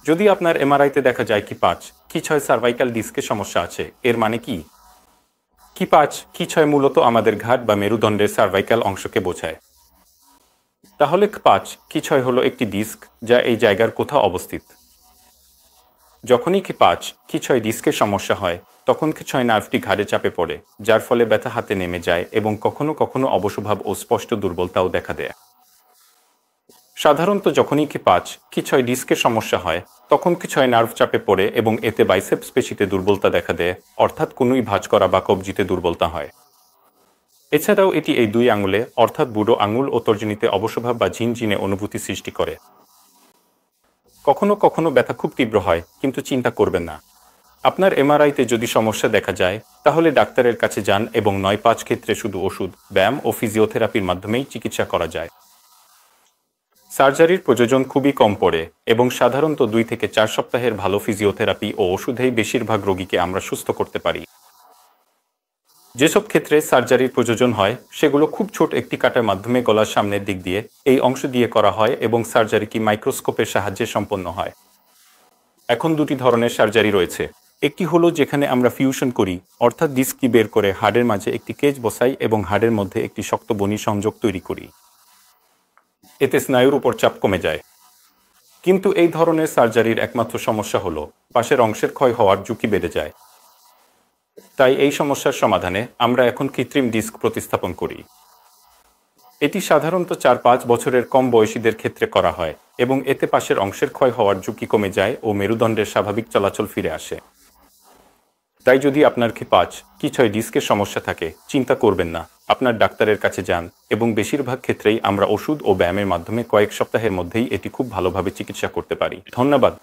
যদি আপনার এমআরআইতে দেখা যায় কি 5 কি 6 সার্ভাইকাল ডিস্কের সমস্যা আছে, এর মানে কি? কি 5 কি 6 মূলত আমাদের ঘাট বা মেরুদণ্ডের সার্ভাইকাল অংশকে বোঝায়। তাহলে 5 কি 6 হলো একটি ডিস্ক যা এই জায়গার কোথাও অবস্থিত। যখনই কি 5 কি 6 ডিস্কের সমস্যা হয়, তখন কি 6 নার্ভটি ঘাড়ে চাপে পড়ে, যার ফলে ব্যথা হাতে নেমে যায় এবং কখনো কখনো অবশভাব ও স্পষ্ট দুর্বলতাও দেখা দেয়। সাধারণত যখনই কি 5 কি 6 ডিস্কের সমস্যা হয়, তখন কি 6 নার্ভ চাপে পড়ে এবং এতে বাইসেপস পেশিতে দুর্বলতা দেখা দেয়, অর্থাৎ কোনোই ভাঁজ করা বা কবজিতে দুর্বলতা হয়। এছাড়াও এটি এই দুই আঙুলে অর্থাৎ বুড়ো আঙুল ও তর্জনীতে অবশভাব বা ঝিনঝিনে অনুভূতি সৃষ্টি করে। কখনো কখনো ব্যথা খুব তীব্র হয়, কিন্তু চিন্তা করবেন না। আপনার এমআরআইতে যদি সমস্যা দেখা যায়, তাহলে ডাক্তারের কাছে যান এবং 9-5 ক্ষেত্রে শুধু ওষুধ, ব্যায়াম ও ফিজিওথেরাপির মাধ্যমেই চিকিৎসা করা যায়। সার্জারির প্রয়োজন খুবই কম পড়ে এবং সাধারণত 2 থেকে 4 সপ্তাহের ভালো ফিজিওথেরাপি ও ওষুধেই বেশিরভাগ রোগীকে আমরা সুস্থ করতে পারি। যেসব ক্ষেত্রে সার্জারির প্রয়োজন হয়, সেগুলো খুব ছোট একটি কাটার মাধ্যমে গলার সামনের দিক দিয়ে এই অংশ দিয়ে করা হয় এবং সার্জারিটি মাইক্রোস্কোপের সাহায্যে সম্পন্ন হয়। এখন দুটি ধরনের সার্জারি রয়েছে। একটি হলো যেখানে আমরা ফিউশন করি, অর্থাৎ ডিস্কটি বের করে হাড়ের মাঝে একটি কেজ বসাই এবং হাড়ের মধ্যে একটি শক্ত বনি সংযোগ তৈরি করি। এতে স্নায়ুর উপর চাপ কমে যায়। কিন্তু এই ধরনের সার্জারির একমাত্র সমস্যা হলো পাশের অংশের ক্ষয় হওয়ার ঝুঁকি বেড়ে যায়। তাই এই সমস্যার সমাধানে আমরা এখন কৃত্রিম ডিস্ক প্রতিস্থাপন করি। এটি সাধারণত 4-5 বছরের কম বয়সীদের ক্ষেত্রে করা হয় এবং এতে পাশের অংশের ক্ষয় হওয়ার ঝুঁকি কমে যায় ও মেরুদণ্ডের স্বাভাবিক চলাচল ফিরে আসে। তাই যদি আপনার কি 5 কি 6 ডিস্কের সমস্যা থাকে, চিন্তা করবেন না, আপনার ডাক্তারের কাছে যান এবং বেশিরভাগ ক্ষেত্রেই আমরা ওষুধ ও ব্যায়ামের মাধ্যমে কয়েক সপ্তাহের মধ্যেই এটি খুব ভালোভাবে চিকিৎসা করতে পারি। ধন্যবাদ।